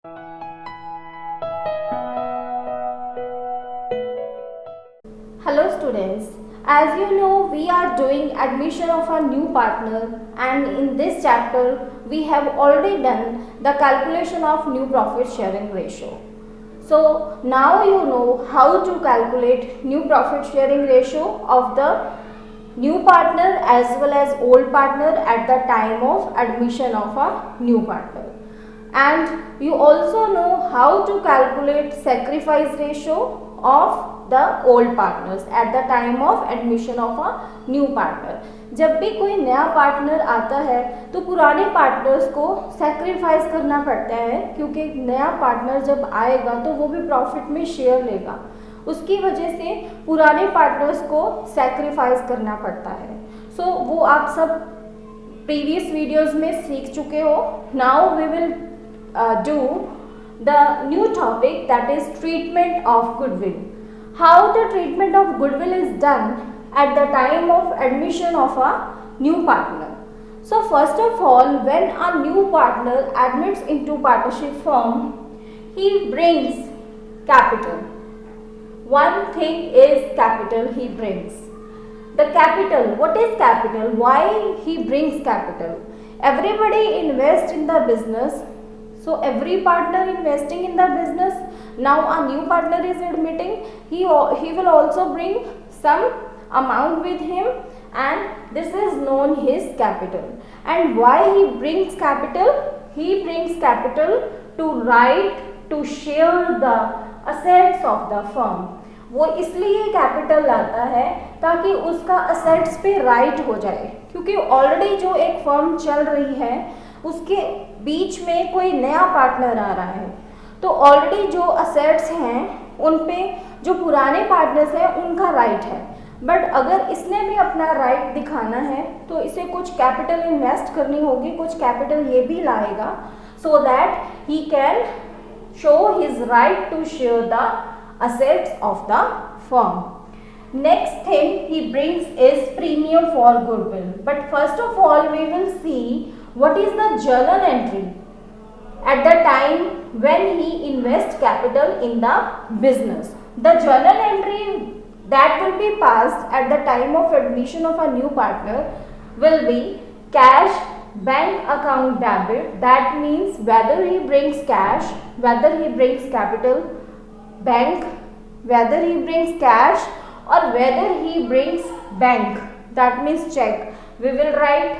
Hello students, as you know we are doing admission of a new partner, and in this chapter we have already done the calculation of new profit sharing ratio. So now you know how to calculate new profit sharing ratio of the new partner as well as old partner at the time of admission of a new partner. And you also know how to calculate sacrifice ratio of the old partners at the time of admission of a new partner. जब भी कोई नया partner आता है तो पुराने partners को sacrifice करना पड़ता है, क्योंकि नया पार्टनर जब आएगा तो वो भी प्रॉफिट में शेयर लेगा, उसकी वजह से पुराने पार्टनर्स को सैक्रिफाइस करना पड़ता है. सो वो आप सब प्रीवियस वीडियोस में सीख चुके हो. Now we will do the new topic, that is treatment of goodwill. How the treatment of goodwill is done at the time of admission of a new partner. So first of all, when a new partner admits into partnership firm, he brings capital. One thing is capital he brings. The capital, what is capital? Why he brings capital? Everybody invests in the business. So every partner investing in the business, now a new partner is admitting, he will also bring some amount with him, and this is known his capital. And why he brings capital? He brings capital to right to share the assets of the firm. वो इसलिए capital लाता है ताकि उसका assets पे right हो जाए, क्योंकि ऑलरेडी जो एक फर्म चल रही है उसके बीच में कोई नया पार्टनर आ रहा है, तो ऑलरेडी जो असेट्स हैं उन पे जो पुराने पार्टनर्स हैं उनका राइट है. बट अगर इसने भी अपना राइट दिखाना है तो इसे कुछ कैपिटल इन्वेस्ट करनी होगी, कुछ कैपिटल ये भी लाएगा, so that he can show his right to share the assets of the firm. Next thing he brings is premium for goodwill. But first of all we will see what is the journal entry at the time when he invests capital in the business. The journal entry that will be passed at the time of admission of a new partner will be cash bank account debit. That means whether he brings cash, whether he brings capital bank, whether he brings cash or whether he brings bank, that means check. We will write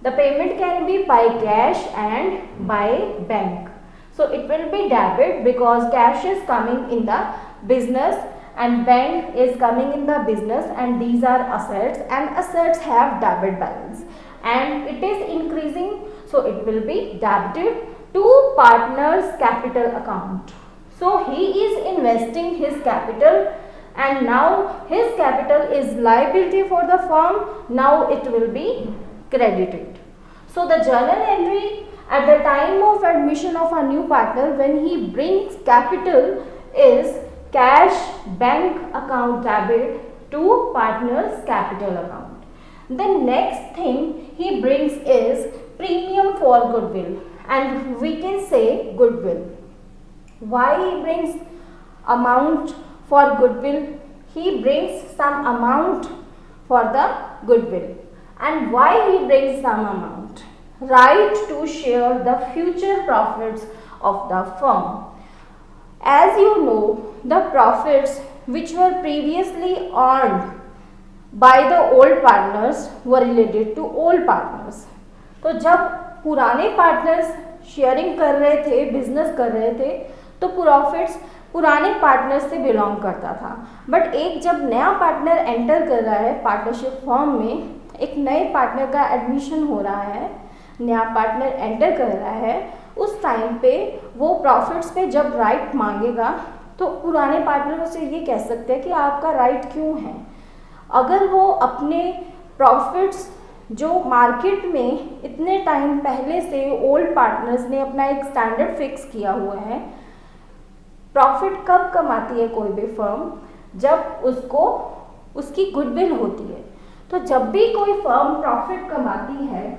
the payment can be by cash and by bank. So it will be debit because cash is coming in the business and bank is coming in the business, and these are assets, and assets have debit balance and it is increasing, so it will be debited to partners capital account. So he is investing his capital, and now his capital is liability for the firm, now it will be credited. So the journal entry at the time of admission of a new partner when he brings capital is cash bank account debit to partners capital account. The next thing he brings is premium for goodwill, and we can say goodwill. Why he brings amount for goodwill? He brings some amount for the goodwill. And why he brings some amount? Right to share the future profits of the firm. As you know, the profits which were previously earned by the old partners were related to old partners. तो जब पुराने partners sharing कर रहे थे, business कर रहे थे, तो प्रॉफिट्स पुराने पार्टनर से बिलोंग करता था. बट एक जब नया पार्टनर एंटर कर रहा है पार्टनरशिप फर्म में, एक नए पार्टनर का एडमिशन हो रहा है, नया पार्टनर एंटर कर रहा है, उस टाइम पे वो प्रॉफिट्स पे जब राइट मांगेगा तो पुराने पार्टनर से ये कह सकते हैं कि आपका राइट क्यों है. अगर वो अपने प्रॉफिट्स जो मार्केट में इतने टाइम पहले से ओल्ड पार्टनर्स ने अपना एक स्टैंडर्ड फिक्स किया हुआ है, प्रॉफिट कब कमाती है कोई भी फर्म? जब उसको उसकी गुडविल होती है. तो जब भी कोई फर्म प्रॉफिट कमाती है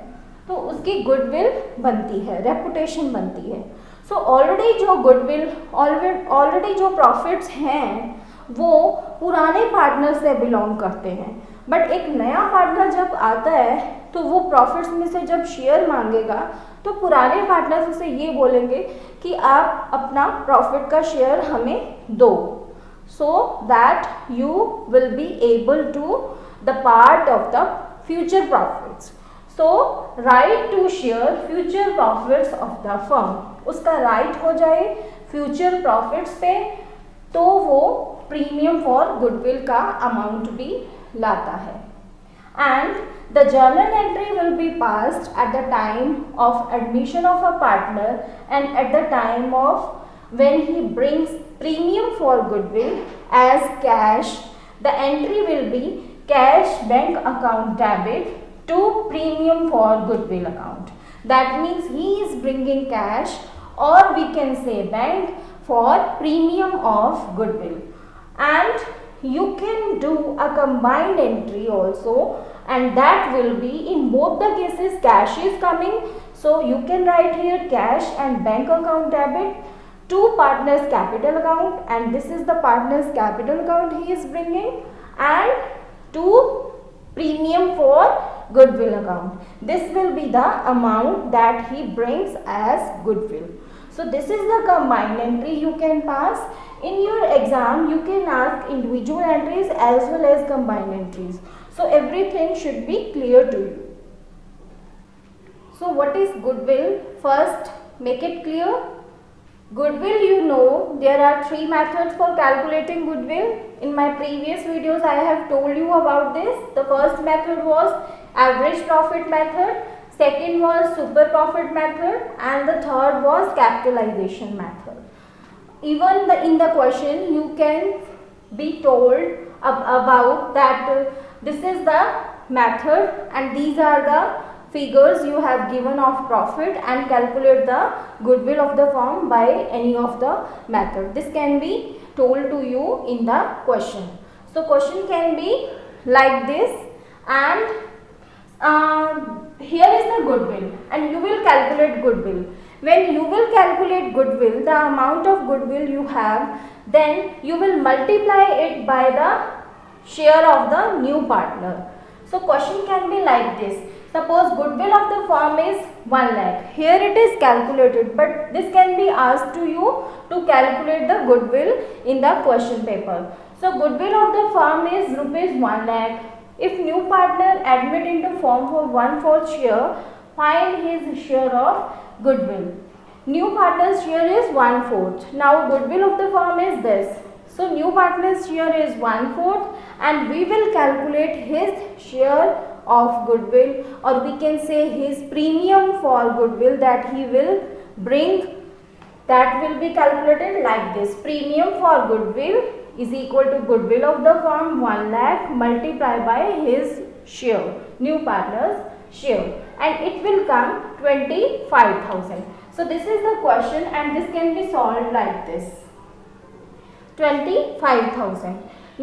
तो उसकी गुडविल बनती है, रेपुटेशन बनती है. सो ऑलरेडी जो गुडविल ऑलरेडी जो प्रॉफिट्स हैं वो पुराने पार्टनर से बिलोंग करते हैं, बट एक नया पार्टनर जब आता है तो वो प्रॉफिट्स में से जब शेयर मांगेगा तो पुराने पार्टनर्स उसे ये बोलेंगे कि आप अपना प्रॉफिट का शेयर हमें दो, so that you will be able to the part of the future profits. So right to share future profits of the firm, उसका राइट हो जाए फ्यूचर प्रॉफिट्स पे तो वो प्रीमियम फॉर गुडविल का अमाउंट भी लाता है. And the journal entry will be passed at the time of admission of a partner and at the time of when he brings premium for goodwill as cash. The entry will be cash bank account debit to premium for goodwill account. That means he is bringing cash, or we can say bank, for premium of goodwill. And you can do a combined entry also, and that will be in both the cases cash is coming, so you can write here cash and bank account debit to partners capital account, and this is the partners capital account he is bringing, and to premium for goodwill account. This will be the amount that he brings as goodwill. So this is the combined entry you can pass. In your exam you can ask individual entries as well as combined entries. So everything should be clear to you. So what is goodwill? First make it clear. Goodwill, you know, there are three methods for calculating goodwill. In my previous videos I have told you about this. The first method was average profit method, second was super profit method, and the third was capitalization method. Even in the question you can be told about that this is the method and these are the figures you have given of profit, and calculate the goodwill of the firm by any of the method. This can be told to you in the question. So question can be like this, and here is the goodwill and you will calculate goodwill. When you will calculate goodwill, the amount of goodwill you have, then you will multiply it by the share of the new partner. So question can be like this. Suppose goodwill of the firm is 1 lakh. Here it is calculated, but this can be asked to you to calculate the goodwill in the question paper. So goodwill of the firm is rupees 1 lakh. If new partner admit into firm for 1/4 share, find his share of goodwill. New partner's share is 1/4. Now goodwill of the firm is this. So new partner's share is 1/4 and we will calculate his share of goodwill, or we can say his premium for goodwill that he will bring. That will be calculated like this. Premium for goodwill is equal to goodwill of the firm 1 lakh multiplied by his share, new partner's share, and it will come 25,000. So this is the question and this can be solved like this. 25,000.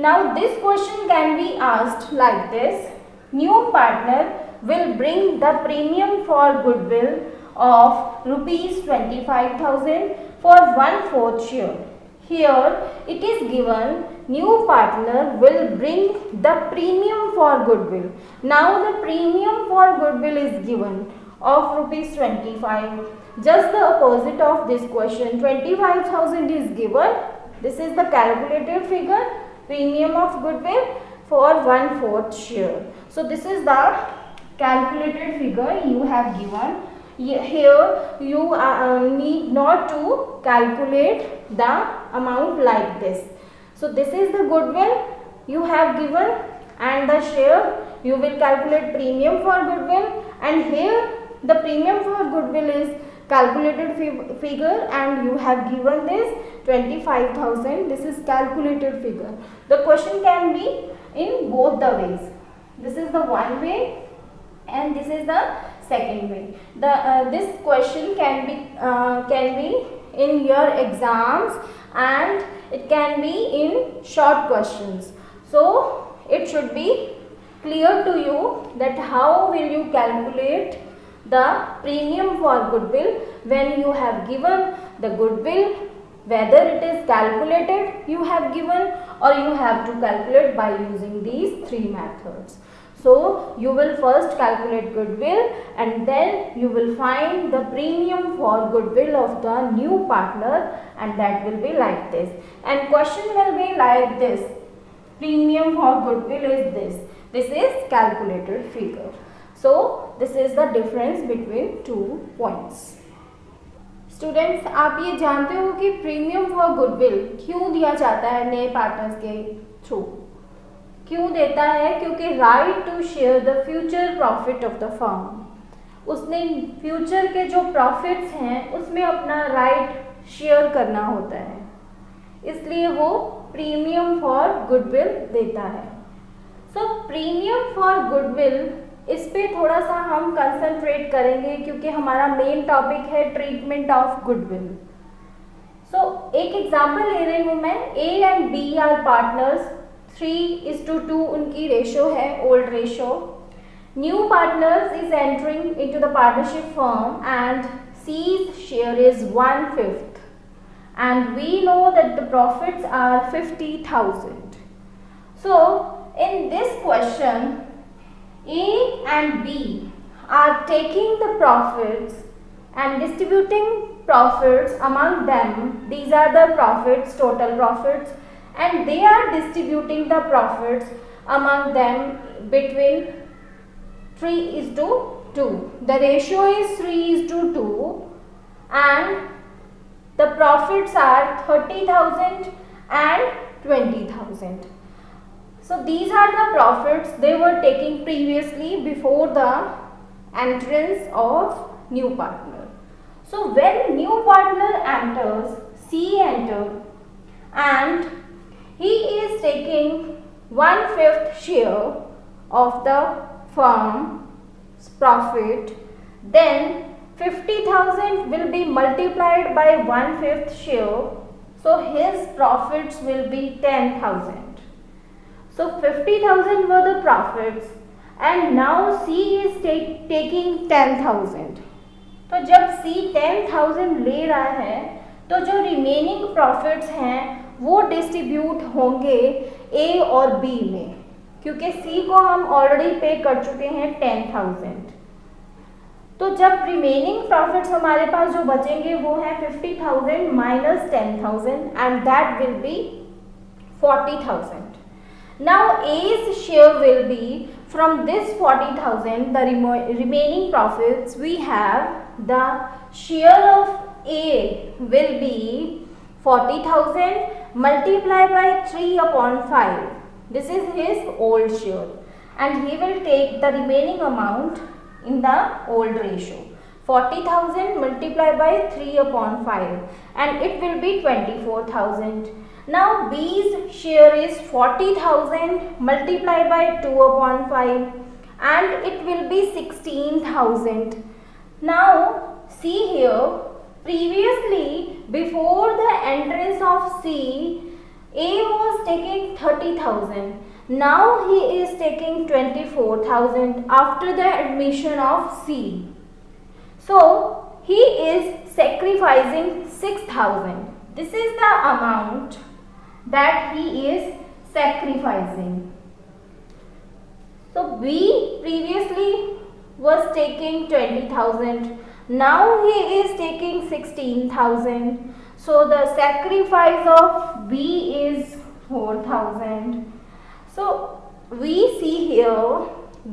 Now this question can be asked like this. New partner will bring the premium for goodwill of rupees 25,000 for 1/4 share. Here it is given new partner will bring the premium for goodwill. Now the premium for goodwill is given of rupees 25. Just the opposite of this question. 25,000 is given. This is the calculated figure, premium of goodwill for 1/4 share. So this is the calculated figure you have given. Here you need not to calculate the amount like this. So this is the goodwill you have given, and the share you will calculate premium for goodwill, and here the premium for goodwill is calculated figure and you have given this 25,000. This is calculated figure. The question can be in both the ways. This is the one way and this is the second way. This question can be in your exams and it can be in short questions. So it should be clear to you that how will you calculate the premium for goodwill when you have given the goodwill, whether it is calculated you have given or you have to calculate by using these three methods. So you will first calculate goodwill and then you will find the premium for goodwill of the new partner, and that will be like this. And question will be like this. Premium for goodwill is this. This is calculated figure. So this is the difference between two points. Students, आप ये जानते हो कि premium for goodwill क्यों दिया जाता है नए पार्टनर्स के थ्रू? क्यों देता है? क्योंकि right to share the future profit of the firm, उसने फ्यूचर के जो प्रॉफिट्स हैं उसमें अपना राइट शेयर करना होता है, इसलिए वो प्रीमियम फॉर गुडविल देता है. सो प्रीमियम फॉर गुडविल, इस पे थोड़ा सा हम कंसंट्रेट करेंगे क्योंकि हमारा मेन टॉपिक है ट्रीटमेंट ऑफ गुडविल. सो एक एग्जांपल ले रही हूँ मैं. A and B are partners, 3:2 उनकी रेशो है, old ratio. New partners is entering into the partnership firm and C's share is 1/5 and we know that the profits are 50,000. So in this question, A and B are taking the profits and distributing profits among them. These are the profits, total profits, and they are distributing the profits among them between 3:2. The ratio is 3:2 and the profits are 30,000 and 20,000. So these are the profits they were taking previously before the entrance of new partner. So when new partner enters, C entered and he is taking 1/5 share of the firm's profit, then 50,000 will be multiplied by 1/5 share, so his profits will be 10,000. So 50,000 were the profits and now C is taking 10,000. तो जब C 10,000 ले रहा है तो जो remaining profits हैं वो distribute होंगे A और B में, क्योंकि C को हम ऑलरेडी पे कर चुके हैं 10,000. तो जब रिमेनिंग प्रॉफिट्स हमारे पास जो बचेंगे वो है 50,000 minus 10,000 and that will be 40,000. Now A's share will be from this 40,000, the remaining profits we have, the share of A will be 40,000 multiplied by 3/5. This is his old share and he will take the remaining amount in the old ratio. 40,000 multiplied by 3/5 and it will be 24,000. Now B's share is 40,000 multiplied by 2/5 and it will be 16,000. Now see here, previously before the entrance of C, A was taking 30,000. Now he is taking 24,000 after the admission of C. So he is sacrificing 6,000. This is the amount that he is sacrificing. So B previously was taking 20,000. Now he is taking 16,000. So the sacrifice of B is 4,000. So we see here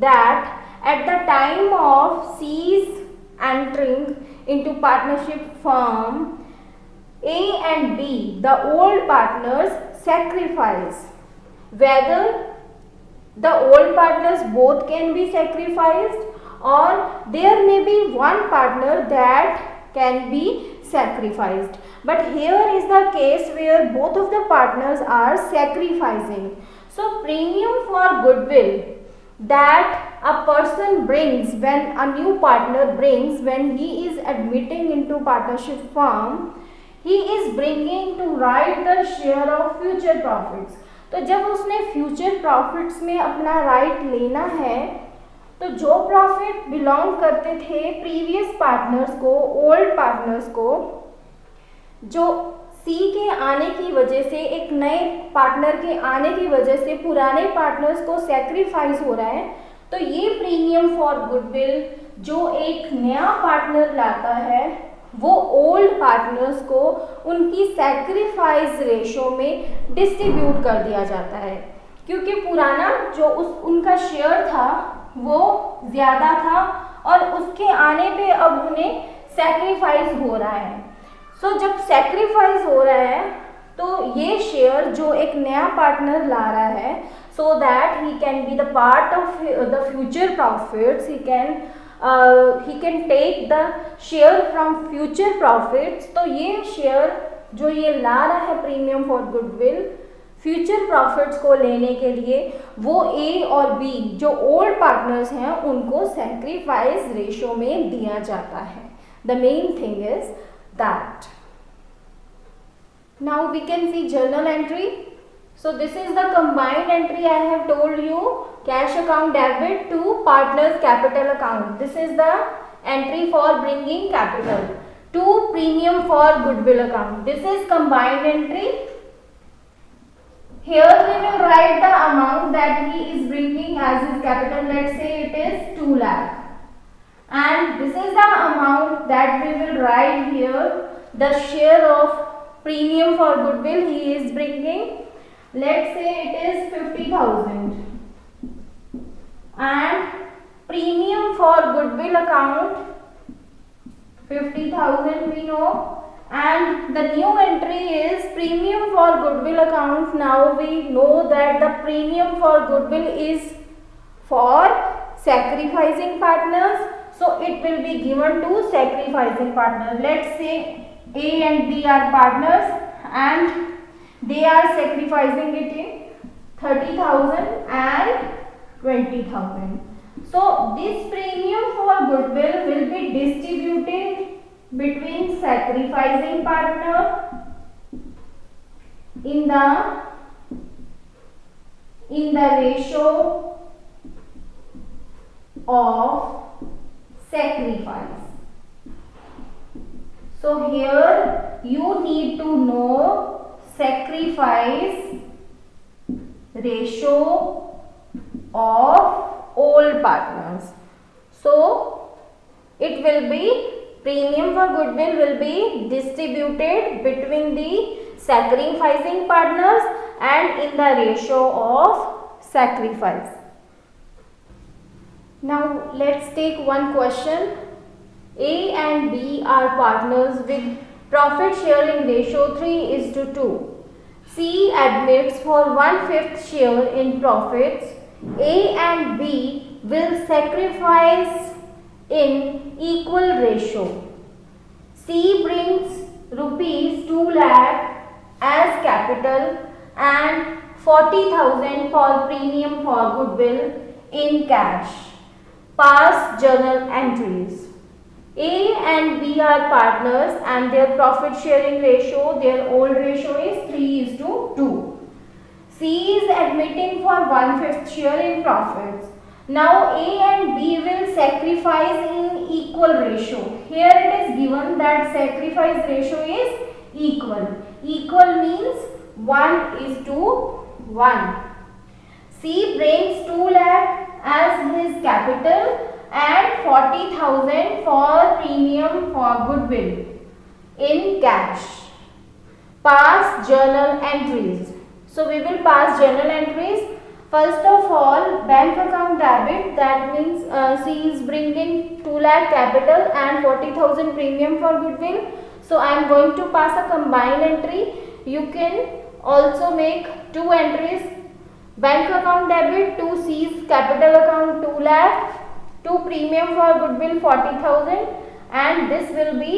that at the time of C's entering into partnership firm, A and B, the old partners, sacrifice. Whether the old partners both can be sacrificed or there may be one partner that can be sacrificed. But here is the case where both of the partners are sacrificing. So premium for goodwill that a person brings, when a new partner brings, when he is admitting into partnership firm, he is bringing to write the share of future profits. तो जब उसने future profits में अपना right लेना है तो जो profit belong करते थे प्रीवियस पार्टनर्स को, ओल्ड पार्टनर्स को, जो सी के आने की वजह से, एक नए पार्टनर के आने की वजह से पुराने पार्टनर्स को सेक्रीफाइस हो रहा है, तो ये प्रीमियम फॉर गुडविल जो एक नया पार्टनर लाता है वो ओल्ड पार्टनर्स को उनकी सैक्रिफाइस रेशो में डिस्ट्रीब्यूट कर दिया जाता है, क्योंकि पुराना जो उनका शेयर था वो ज़्यादा था और उसके आने पे अब उन्हें सैक्रिफाइस हो रहा है। सो जब सैक्रिफाइस हो रहा है तो ये शेयर जो एक नया पार्टनर ला रहा है, सो that he can be the part of the future profits, he can take the share from future profits। तो ये शेयर जो ये ला रहा है premium for goodwill future profits को लेने के लिए, वो ए और बी जो ओल्ड पार्टनर्स हैं उनको सैक्रिफाइस रेशो में दिया जाता है। The main thing is that. Now we can see journal entry. So this is the combined entry I have told you, cash account debit to partners capital account. This is the entry for bringing capital to premium for goodwill account. This is combined entry. Here we will write the amount that he is bringing as his capital. Let's say it is 2 lakh. And this is the amount that we will write here, the share of premium for goodwill he is bringing. Let's say it is 50,000 and premium for goodwill account 50,000 we know, and the new entry is premium for goodwill account. Now we know that the premium for goodwill is for sacrificing partners, so it will be given to sacrificing partners. Let's say A and B are partners and they are sacrificing it in 30,000 and 20,000. So this premium for goodwill will be distributed between sacrificing partner in the ratio of sacrifice. So here you need to know sacrifice ratio of old partners. So it will be premium for goodwill will be distributed between the sacrificing partners and in the ratio of sacrifice. Now let's take one question. A and B are partners with profit sharing ratio 3:2. C admits for 1/5 share in profits. A and B will sacrifice in equal ratio. C brings rupees 2 lakh as capital and 40,000 for premium for goodwill in cash. Past journal entries. A and B are partners and their profit sharing ratio, their old ratio is 3:2. C is admitting for 1/5 share in profits. Now A and B will sacrifice in equal ratio. Here it is given that sacrifice ratio is equal. Equal means 1:1. C brings 2 lakh as his capital and 40,000 for premium for goodwill in cash. Pass journal entries. So we will pass journal entries. First of all, bank account debit, that means C is bringing 2 lakh capital and 40,000 premium for goodwill. So I am going to pass a combined entry. You can also make 2 entries. Bank account debit to C's capital account 2 lakh. To premium for goodwill 40,000 and this will be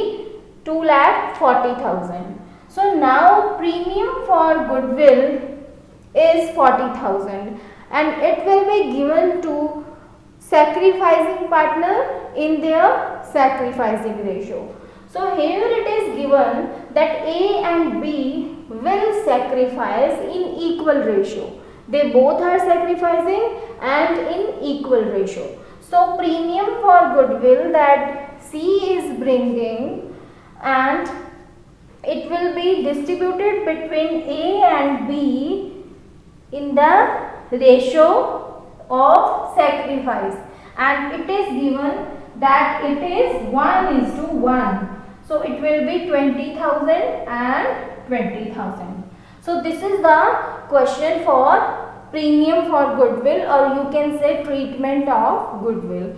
2,40,000. So now premium for goodwill is 40,000 and it will be given to sacrificing partner in their sacrificing ratio. So here it is given that A and B will sacrifice in equal ratio. They both are sacrificing and in equal ratio. So premium for goodwill that C is bringing and it will be distributed between A and B in the ratio of sacrifice, and it is given that it is 1:1. So it will be 20,000 and 20,000. So this is the question for premium for goodwill, or you can say treatment of goodwill.